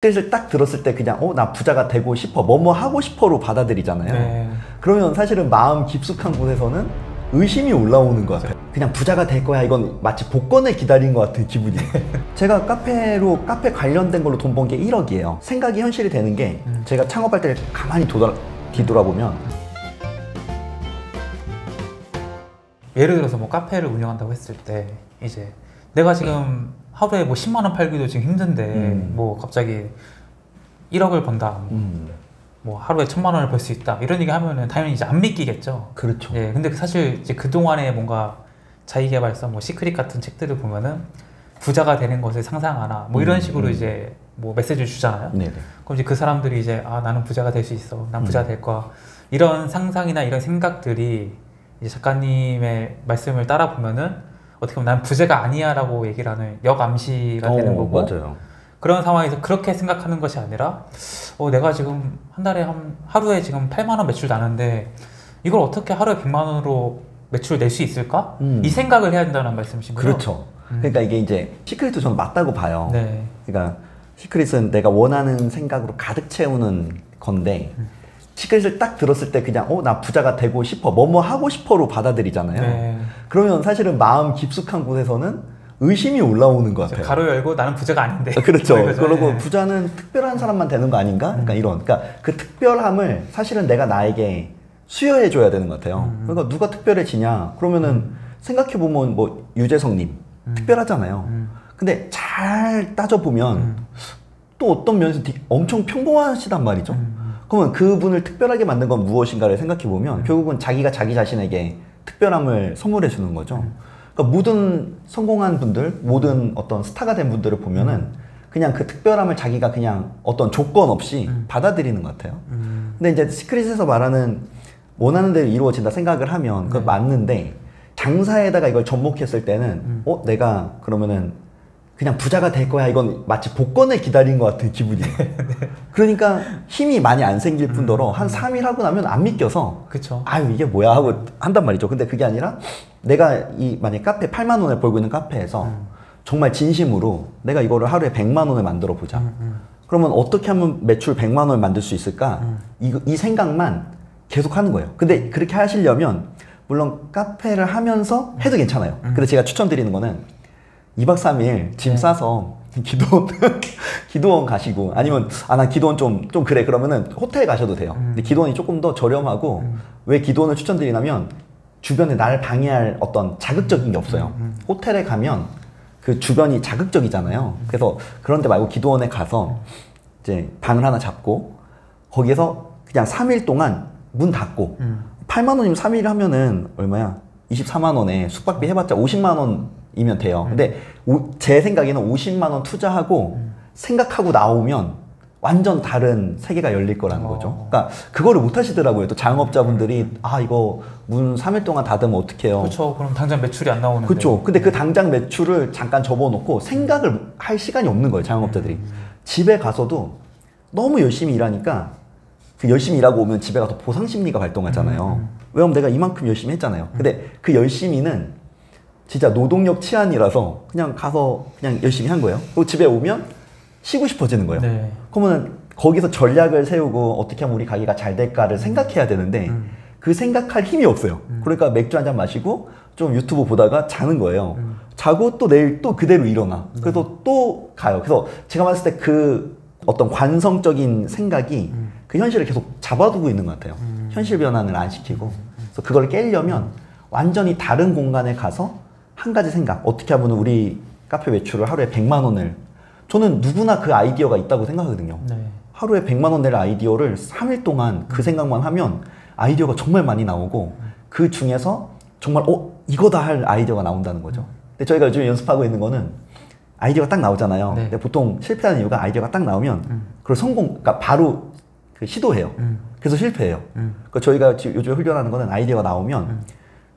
뜻을 딱 들었을 때 그냥 나 부자가 되고 싶어, 뭐뭐 하고 싶어로 받아들이잖아요. 네. 그러면 사실은 마음 깊숙한 곳에서는 의심이 올라오는 것 같아요. 그냥 부자가 될 거야, 이건 마치 복권을 기다린 것 같은 기분이에요. 제가 카페 관련된 걸로 돈 번 게 1억이에요 생각이 현실이 되는 게 제가 창업할 때 가만히 뒤돌아보면 예를 들어서 뭐 카페를 운영한다고 했을 때 이제 내가 지금 하루에 뭐 10만 원 팔기도 지금 힘든데 뭐 갑자기 1억을 번다, 뭐 하루에 1000만 원을 벌 수 있다 이런 얘기 하면은 당연히 이제 안 믿기겠죠. 그렇죠. 예, 근데 사실 이제 그동안에 뭔가 자기계발서 뭐 시크릿 같은 책들을 보면은 부자가 되는 것을 상상하나 뭐 이런 식으로 이제 뭐 메시지를 주잖아요. 네네. 그럼 이제 그 사람들이 이제 나는 부자가 될 수 있어, 난 부자가 될 거야, 이런 상상이나 이런 생각들이 이제 작가님의 말씀을 따라 보면은 어떻게 보면 난 부자가 아니야 라고 얘기를 하는 역암시가 되는 거고, 맞아요. 그런 상황에서 그렇게 생각하는 것이 아니라 내가 지금 한 달에 하루에 지금 8만 원 매출 나는데 이걸 어떻게 하루에 100만 원으로 매출을 낼 수 있을까? 이 생각을 해야 된다는 말씀이신 거죠? 그렇죠. 그러니까 이게 이제 시크릿도 저는 맞다고 봐요. 네. 그러니까 시크릿은 내가 원하는 생각으로 가득 채우는 건데 시크릿을 딱 들었을 때 그냥 나 부자가 되고 싶어, 뭐뭐 하고 싶어로 받아들이잖아요. 네. 그러면 사실은 마음 깊숙한 곳에서는 의심이 올라오는 것 같아요. 가로 열고 나는 부자가 아닌데. 그렇죠. 그리고 네. 부자는 특별한 사람만 되는 거 아닌가? 그러니까 그 특별함을 사실은 내가 나에게 수여해 줘야 되는 것 같아요. 그러니까 누가 특별해지냐? 그러면은 생각해 보면 뭐 유재석님 특별하잖아요. 근데 잘 따져보면 또 어떤 면에서 엄청 평범하시단 말이죠. 그러면 그분을 특별하게 만든 건 무엇인가를 생각해 보면 결국은 자기가 자기 자신에게 특별함을 선물해 주는 거죠. 그러니까 모든 성공한 분들, 모든 어떤 스타가 된 분들을 보면은 그냥 그 특별함을 자기가 그냥 어떤 조건 없이 받아들이는 것 같아요. 근데 이제 시크릿에서 말하는 원하는 대로 이루어진다 생각을 하면 그건 맞는데, 장사에다가 이걸 접목했을 때는 내가 그러면은 그냥 부자가 될 거야, 이건 마치 복권을 기다린 것 같은 기분이에요. 그러니까 힘이 많이 안 생길 뿐더러 한 3일 하고 나면 안 믿겨서 그쵸. 아유 이게 뭐야 하고 한단 말이죠. 근데 그게 아니라 내가 만약 카페 8만 원을 벌고 있는 카페에서 정말 진심으로 내가 이거를 하루에 100만 원을 만들어 보자. 그러면 어떻게 하면 매출 100만 원을 만들 수 있을까? 이 생각만 계속 하는 거예요. 근데 그렇게 하시려면 물론 카페를 하면서 해도 괜찮아요. 근데 제가 추천드리는 거는 2박 3일 짐 싸서 기도원 가시고, 아니면 난 기도원 좀 그래 그러면은 호텔 가셔도 돼요. 근데 기도원이 조금 더 저렴하고, 왜 기도원을 추천드리냐면 주변에 날 방해할 어떤 자극적인 게 없어요. 호텔에 가면 그 주변이 자극적이잖아요. 그래서 그런 데 말고 기도원에 가서 이제 방을 하나 잡고 거기에서 그냥 3일 동안 문 닫고 8만 원이면 3일 하면은 얼마야? 24만 원에 숙박비 해봤자 50만 원이면 돼요. 근데 제 생각에는 50만 원 투자하고 생각하고 나오면 완전 다른 세계가 열릴 거라는 거죠. 그러니까 그거를 못 하시더라고요. 또 자영업자분들이 이거 문 3일 동안 닫으면 어떡해요. 그렇죠. 그럼 당장 매출이 안 나오는데. 그렇죠. 근데 그 당장 매출을 잠깐 접어놓고 생각을 할 시간이 없는 거예요, 자영업자들이. 집에 가서도 너무 열심히 일하니까 그 열심히 일하고 오면 집에 가서 보상 심리가 발동하잖아요. 왜냐면 내가 이만큼 열심히 했잖아요. 근데 그 열심히는 진짜 노동력 치안이라서 그냥 가서 그냥 열심히 한 거예요. 그리고 집에 오면 쉬고 싶어지는 거예요. 네. 그러면 거기서 전략을 세우고 어떻게 하면 우리 가게가 잘 될까를 생각해야 되는데 그 생각할 힘이 없어요. 그러니까 맥주 한잔 마시고 좀 유튜브 보다가 자는 거예요. 자고 또 내일 또 그대로 일어나. 그래서 또 가요. 그래서 제가 봤을 때 그 어떤 관성적인 생각이 그 현실을 계속 잡아두고 있는 것 같아요. 현실 변환을 안 시키고. 그래서 그걸 깨려면 완전히 다른 공간에 가서 한 가지 생각, 어떻게 하면 우리 카페 매출을 하루에 100만 원을, 저는 누구나 그 아이디어가 있다고 생각하거든요. 네. 하루에 100만 원 낼 아이디어를 3일 동안 그 생각만 하면 아이디어가 정말 많이 나오고, 그 중에서 정말 이거다 할 아이디어가 나온다는 거죠. 근데 저희가 요즘 연습하고 있는 거는 아이디어가 딱 나오잖아요. 네. 근데 보통 실패하는 이유가 아이디어가 딱 나오면 그걸 그러니까 바로 시도해요. 그래서 실패해요. 그러니까 저희가 지금 요즘 훈련하는 거는 아이디어가 나오면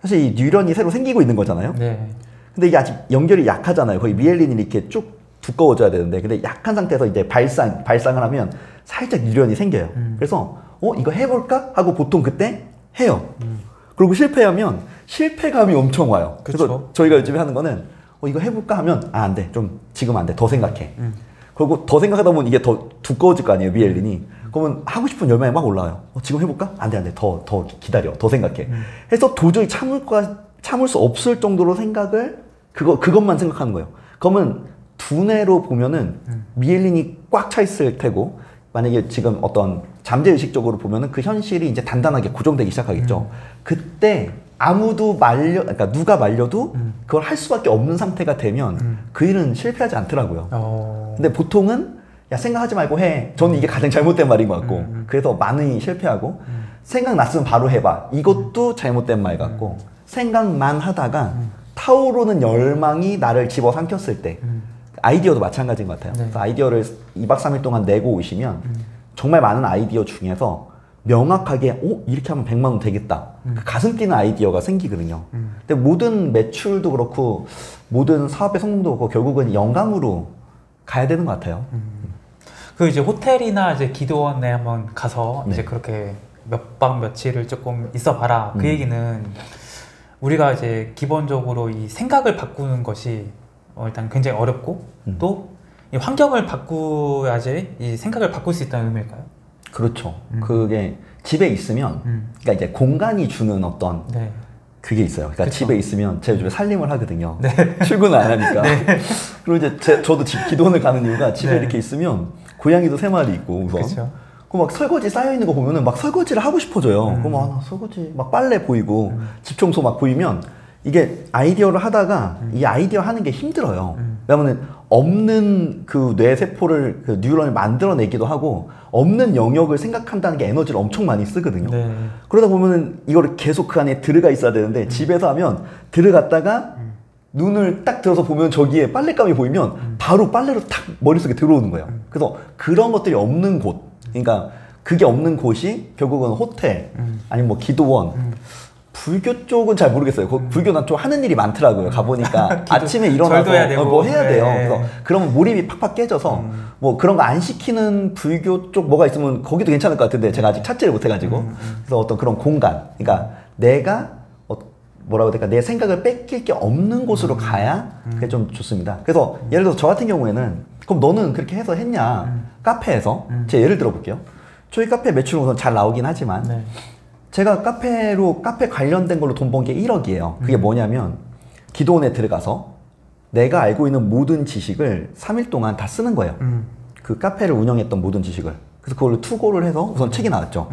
사실 이 뉴런이 새로 생기고 있는 거잖아요. 네. 근데 이게 아직 연결이 약하잖아요. 거의 미엘린이 이렇게 쭉 두꺼워져야 되는데, 근데 약한 상태에서 이제 발상을 하면 살짝 뉴런이 생겨요. 그래서 이거 해볼까? 하고 보통 그때 해요. 그리고 실패하면 실패감이 엄청 와요. 그쵸. 그래서 저희가 요즘에 하는 거는 이거 해볼까 하면 안 돼. 좀 지금 안 돼. 더 생각해. 그리고 더 생각하다 보면 이게 더 두꺼워질 거 아니에요, 미엘린이. 그러면 하고 싶은 열망이 막 올라와요. 지금 해볼까? 안 돼. 더 기다려. 더 생각해. 해서 도저히 참을 수 없을 정도로 생각을, 그것만 생각하는 거예요. 그러면 두뇌로 보면은 미엘린이 꽉 차 있을 테고, 만약에 지금 어떤 잠재의식적으로 보면은 그 현실이 이제 단단하게 고정되기 시작하겠죠. 그때 아무도 그러니까 누가 말려도 그걸 할 수밖에 없는 상태가 되면 그 일은 실패하지 않더라고요. 근데 보통은 야, 생각하지 말고 해. 저는 이게 가장 잘못된 말인 것 같고, 그래서 많이 실패하고, 생각났으면 바로 해봐. 이것도 잘못된 말 같고, 생각만 하다가 타오르는 열망이 나를 집어삼켰을 때, 아이디어도 마찬가지인 것 같아요. 그래서 아이디어를 2박 3일 동안 내고 오시면 정말 많은 아이디어 중에서 명확하게 이렇게 하면 100만 원 되겠다. 그 가슴 뛰는 아이디어가 생기거든요. 근데 모든 매출도 그렇고 모든 사업의 성공도 그렇고 결국은 영감으로 가야 되는 것 같아요. 그 이제 호텔이나 이제 기도원에 한번 가서 네. 이제 그렇게 몇 박 며칠을 조금 있어봐라. 그 얘기는 우리가 이제 기본적으로 이 생각을 바꾸는 것이 일단 굉장히 어렵고 또 이 환경을 바꾸야지 이 생각을 바꿀 수 있다는 의미일까요? 그렇죠. 그게 집에 있으면, 그러니까 이제 공간이 주는 어떤 네. 그게 있어요. 그러니까 그쵸. 집에 있으면 제가 요즘에 살림을 하거든요. 네. 출근을 안 하니까. 그리고 이제 저도 기도원을 가는 이유가 집에 네. 이렇게 있으면 고양이도 3마리 있고 우선. 그쵸. 그 막 설거지 쌓여 있는 거 보면은 막 설거지를 하고 싶어져요. 그럼 나 설거지 막 빨래 보이고 집 청소 막 보이면 이게 아이디어를 하다가 이 아이디어 하는 게 힘들어요. 왜냐면은 없는 그 뇌세포를 그 뉴런을 만들어내기도 하고 없는 영역을 생각한다는 게 에너지를 엄청 많이 쓰거든요. 네. 그러다 보면은 이거를 계속 그 안에 들어가 있어야 되는데 집에서 하면 들어갔다가 눈을 딱 들어서 보면 저기에 빨랫감이 보이면 바로 빨래로 탁 머릿속에 들어오는 거예요. 그래서 그런 것들이 없는 곳, 그러니까 그게 없는 곳이 결국은 호텔 아니면 뭐 기도원, 불교 쪽은 잘 모르겠어요. 불교는 좀 하는 일이 많더라고요. 가보니까 아침에 일어나서 절도해야 되고. 뭐 해야 돼요. 네. 그래서 그러면 몰입이 팍팍 깨져서 뭐 그런 거 안 시키는 불교 쪽 뭐가 있으면 거기도 괜찮을 것 같은데 제가 아직 찾지를 못해가지고 그래서 어떤 그런 공간, 그러니까 내가 뭐라고 해야 될까, 내 생각을 뺏길 게 없는 곳으로 가야 그게 좀 좋습니다. 그래서 예를 들어서 저 같은 경우에는 그럼 너는 그렇게 해서 했냐? 카페에서 제가 예를 들어 볼게요. 저희 카페 매출은 우선 잘 나오긴 하지만 네. 제가 카페 관련된 걸로 돈 번 게 1억이에요. 그게 뭐냐면 기도원에 들어가서 내가 알고 있는 모든 지식을 3일 동안 다 쓰는 거예요. 그 카페를 운영했던 모든 지식을. 그래서 그걸로 투고를 해서 우선 책이 나왔죠.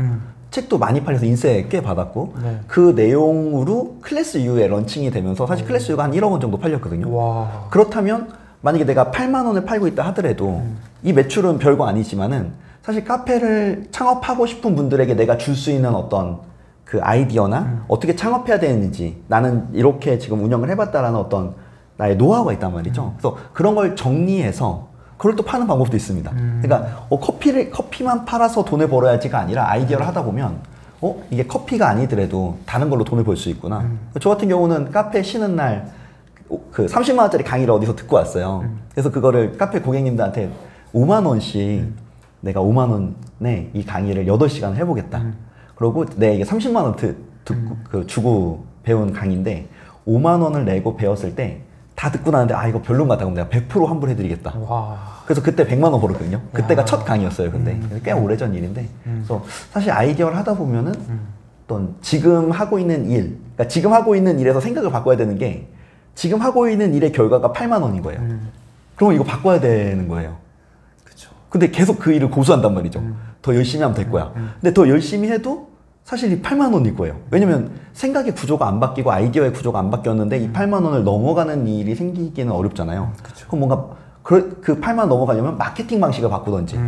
책도 많이 팔려서 인쇄 꽤 받았고 네. 그 내용으로 클래스 U에 런칭이 되면서 사실 클래스 U가 한 1억 원 정도 팔렸거든요. 와. 그렇다면 만약에 내가 8만 원을 팔고 있다 하더라도 이 매출은 별거 아니지만은 사실 카페를 창업하고 싶은 분들에게 내가 줄 수 있는 어떤 그 아이디어나 어떻게 창업해야 되는지 나는 이렇게 지금 운영을 해봤다라는 어떤 나의 노하우가 있단 말이죠. 그래서 그런 걸 정리해서 그걸 또 파는 방법도 있습니다. 그러니까 커피만 팔아서 돈을 벌어야지가 아니라 아이디어를 하다 보면 이게 커피가 아니더라도 다른 걸로 돈을 벌 수 있구나. 저 같은 경우는 카페 쉬는 날 그 30만 원짜리 강의를 어디서 듣고 왔어요. 그래서 그거를 카페 고객님들한테 5만 원씩 내가 5만 원에 이 강의를 8시간 해보겠다. 그러고 내 이게 30만 원 주고 배운 강의인데 5만 원을 내고 배웠을 때 다 듣고 나는데 이거 별론 것 같다. 그럼 내가 100% 환불해드리겠다. 와. 그래서 그때 100만 원 벌었거든요. 그때가 첫 강의였어요. 근데 꽤 오래전 일인데 그래서 사실 아이디어를 하다 보면은 어떤 지금 하고 있는 일, 그러니까 지금 하고 있는 일에서 생각을 바꿔야 되는 게 지금 하고 있는 일의 결과가 8만 원인 거예요. 그러면 이거 바꿔야 되는 거예요. 그렇죠. 근데 계속 그 일을 고수한단 말이죠. 더 열심히 하면 될 거야. 근데 더 열심히 해도 사실 이 8만 원일 거예요. 왜냐면 생각의 구조가 안 바뀌고 아이디어의 구조가 안 바뀌었는데 이 8만 원을 넘어가는 일이 생기기는 어렵잖아요. 그럼 뭔가 그 8만 원 넘어가려면 마케팅 방식을 바꾸던지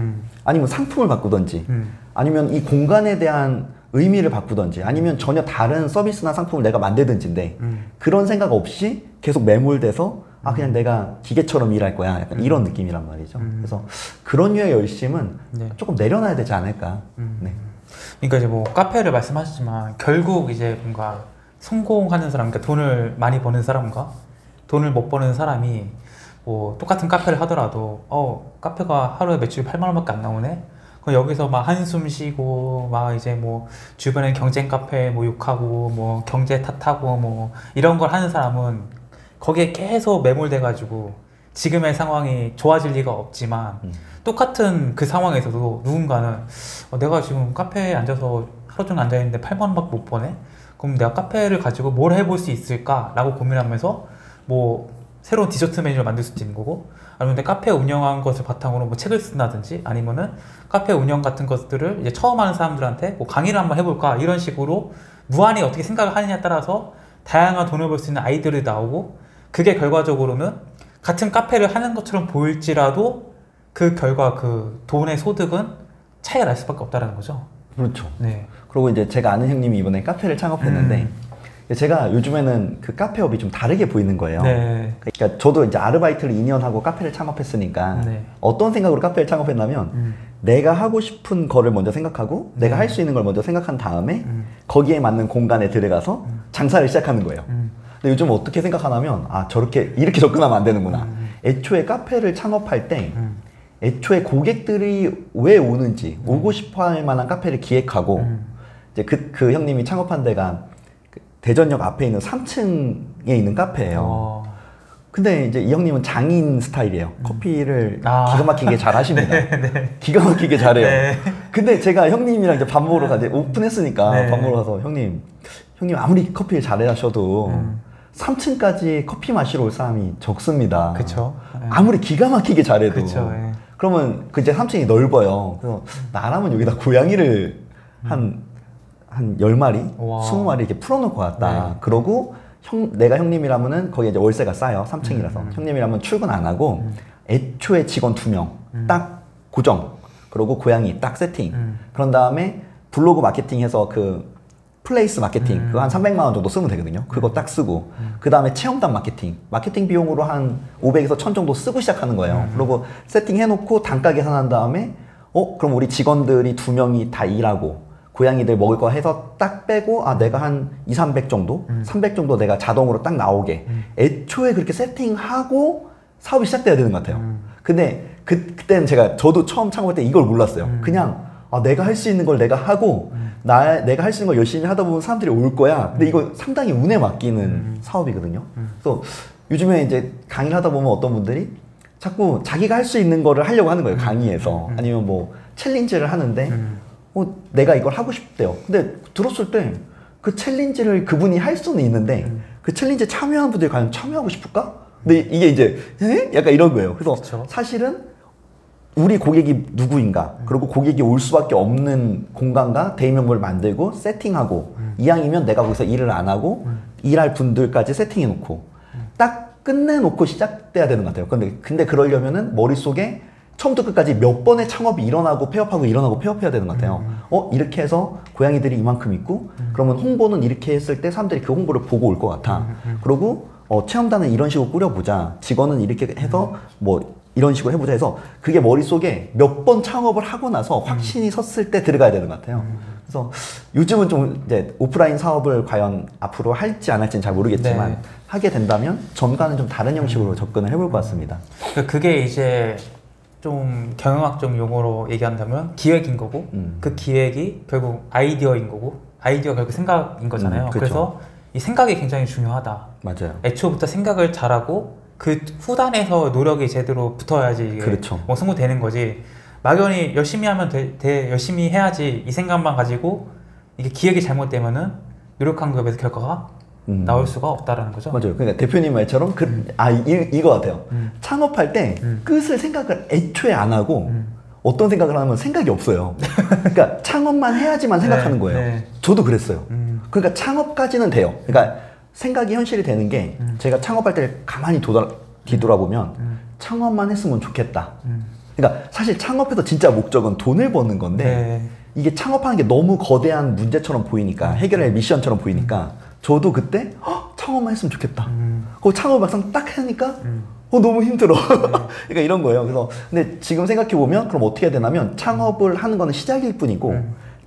아니면 상품을 바꾸던지 아니면 이 공간에 대한 의미를 바꾸던지 아니면 전혀 다른 서비스나 상품을 내가 만들든지인데 그런 생각 없이 계속 매몰돼서 그냥 내가 기계처럼 일할 거야. 약간 이런 느낌이란 말이죠. 그래서 그런 류의 열심은 네. 조금 내려놔야 되지 않을까. 네. 그러니까 이제 뭐 카페를 말씀하셨지만 결국 이제 뭔가 성공하는 사람, 그러니까 돈을 많이 버는 사람과 돈을 못 버는 사람이 뭐 똑같은 카페를 하더라도 카페가 하루에 매출이 8만 원밖에 안 나오네. 그럼 여기서 막 한숨 쉬고 막 이제 뭐 주변에 경쟁 카페 뭐 욕하고 뭐 경제 탓하고 뭐 이런 걸 하는 사람은 거기에 계속 매몰돼 가지고 지금의 상황이 좋아질 리가 없지만 똑같은 그 상황에서도 누군가는 내가 지금 카페에 앉아서 하루 종일 앉아있는데 8만 원밖에 못 버네? 그럼 내가 카페를 가지고 뭘 해볼 수 있을까? 라고 고민하면서 뭐 새로운 디저트 메뉴를 만들 수도 있는 거고, 아니면 내 카페 운영한 것을 바탕으로 뭐 책을 쓴다든지, 아니면은 카페 운영 같은 것들을 이제 처음 하는 사람들한테 뭐 강의를 한번 해볼까, 이런 식으로 무한히 어떻게 생각을 하느냐에 따라서 다양한 돈을 벌 수 있는 아이디어들이 나오고, 그게 결과적으로는 같은 카페를 하는 것처럼 보일지라도 그 결과 그 돈의 소득은 차이가 날 수밖에 없다는 거죠. 그렇죠. 네. 그리고 이제 제가 아는 형님이 이번에 카페를 창업했는데 제가 요즘에는 그 카페업이 좀 다르게 보이는 거예요. 네. 그러니까 저도 이제 아르바이트를 2년 하고 카페를 창업했으니까 네. 어떤 생각으로 카페를 창업했냐면 내가 하고 싶은 거를 먼저 생각하고 내가 할 수 있는 걸 먼저 생각한 다음에 거기에 맞는 공간에 들어가서 장사를 시작하는 거예요. 근데 요즘 어떻게 생각하냐면 아 저렇게 이렇게 접근하면 안 되는구나. 애초에 카페를 창업할 때 애초에 고객들이 왜 오는지 오고 싶어 할 만한 카페를 기획하고 이제 그 형님이 창업한 데가 대전역 앞에 있는 3층에 있는 카페예요. 근데 이제 이 형님은 장인 스타일이에요. 커피를 기가 막히게 잘 하십니다. 네. 기가 막히게 잘해요. 네. 근데 제가 형님이랑 이제 밥 먹으러 가서 오픈했으니까 네. 밥 먹으러 가서 형님 아무리 커피를 잘해 하셔도 3층까지 커피 마시러 올 사람이 적습니다. 그쵸. 네. 아무리 기가 막히게 잘해도. 그쵸. 네. 그러면 그 이제 3층이 넓어요. 그래서 나라면 여기다 고양이를 한 10마리, 와. 20마리 이렇게 풀어놓을 것 같다. 네. 그러고 내가 형님이라면은 거기 이제 월세가 싸요. 3층이라서. 형님이라면 출근 안 하고 애초에 직원 2명 딱 고정. 그리고 고양이 딱 세팅. 그런 다음에 블로그 마케팅해서 그 플레이스 마케팅 그거 한 300만 원 정도 쓰면 되거든요. 그거 딱 쓰고 그 다음에 체험단 마케팅 비용으로 한 500에서 1000 정도 쓰고 시작하는 거예요. 그리고 세팅해놓고 단가 계산한 다음에 그럼 우리 직원들이 2명이 다 일하고 고양이들 먹을 거 해서 딱 빼고 내가 한 200, 300 정도 300 정도 내가 자동으로 딱 나오게 애초에 그렇게 세팅하고 사업이 시작돼야 되는 것 같아요. 근데 그때는 저도 처음 창업할 때 이걸 몰랐어요. 그냥 내가 할 수 있는 걸 내가 하고 내가 할 수 있는 걸 열심히 하다 보면 사람들이 올 거야. 근데 이거 상당히 운에 맡기는 사업이거든요. 그래서 요즘에 이제 강의를 하다 보면 어떤 분들이 자꾸 자기가 할 수 있는 거를 하려고 하는 거예요. 강의에서. 아니면 뭐 챌린지를 하는데 내가 이걸 하고 싶대요. 근데 들었을 때 그 챌린지를 그분이 할 수는 있는데 그 챌린지에 참여하는 분들이 과연 참여하고 싶을까? 근데 이게 이제 약간 이런 거예요. 그래서 그쵸. 사실은 우리 고객이 누구인가, 그리고 고객이 올 수밖에 없는 공간과 대의명부를 만들고 세팅하고 이왕이면 내가 거기서 일을 안 하고 일할 분들까지 세팅해놓고 딱 끝내놓고 시작돼야 되는 것 같아요. 근데 그러려면은 머릿속에 처음부터 끝까지 몇 번의 창업이 일어나고 폐업하고 일어나고 폐업해야 되는 것 같아요. 이렇게 해서 고양이들이 이만큼 있고 그러면 홍보는 이렇게 했을 때 사람들이 그 홍보를 보고 올 것 같아. 그리고 체험단은 이런 식으로 꾸려보자. 직원은 이렇게 해서 뭐 이런 식으로 해보자 해서 그게 머릿속에 몇 번 창업을 하고 나서 확신이 섰을 때 들어가야 되는 것 같아요. 그래서 요즘은 좀 이제 오프라인 사업을 과연 앞으로 할지 안 할지는 잘 모르겠지만 네. 하게 된다면 전과는 좀 다른 형식으로 접근을 해볼 것 같습니다. 그게 이제 좀 경영학적 용어로 얘기한다면 기획인 거고 그 기획이 결국 아이디어인 거고 아이디어가 결국 생각인 거잖아요. 그렇죠. 그래서 이 생각이 굉장히 중요하다. 맞아요. 애초부터 생각을 잘하고 그 후단에서 노력이 제대로 붙어야지 이게 그렇죠. 뭐 성공되는 거지. 막연히 열심히 하면 열심히 해야지 이 생각만 가지고 이게 기획이 잘못되면은 노력한 거에 비해서 결과가 나올 수가 없다라는 거죠. 맞아요. 그러니까 대표님 말처럼 이거 같아요. 창업할 때 끝을 생각을 애초에 안 하고 어떤 생각을 하면 생각이 없어요. 그러니까 창업만 해야지만 생각하는 거예요. 네. 저도 그랬어요. 그러니까 창업까지는 돼요. 그러니까 생각이 현실이 되는 게 제가 창업할 때 가만히 뒤돌아보면 창업만 했으면 좋겠다. 그러니까 사실 창업해서 진짜 목적은 돈을 버는 건데 네. 이게 창업하는 게 너무 거대한 문제처럼 보이니까 해결할 미션처럼 보이니까 저도 그때 창업만 했으면 좋겠다. 그 창업 막상 딱 하니까 너무 힘들어. 그러니까 이런 거예요. 그래서 근데 지금 생각해 보면 그럼 어떻게 해야 되냐면 창업을 하는 거는 시작일 뿐이고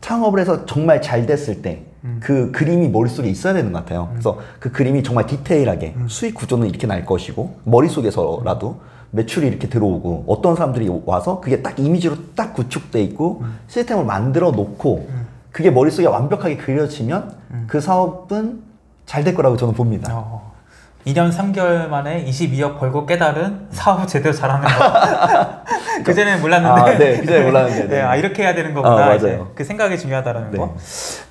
창업을 해서 정말 잘 됐을 때 그 그림이 머릿속에 있어야 되는 것 같아요. 그래서 그 그림이 정말 디테일하게 수익 구조는 이렇게 날 것이고 머릿속에서라도 매출이 이렇게 들어오고 어떤 사람들이 와서 그게 딱 이미지로 딱 구축돼 있고 시스템을 만들어 놓고 그게 머릿속에 완벽하게 그려지면 그 사업은 잘 될 거라고 저는 봅니다. 2년 3개월 만에 22억 벌고 깨달은 사업 제대로 잘하는 거. 그전에는 몰랐는데. 네, 그전에 몰랐는데. 네, 아, 이렇게 해야 되는 거구나. 맞아요. 이제 그 생각이 중요하다는 네. 거.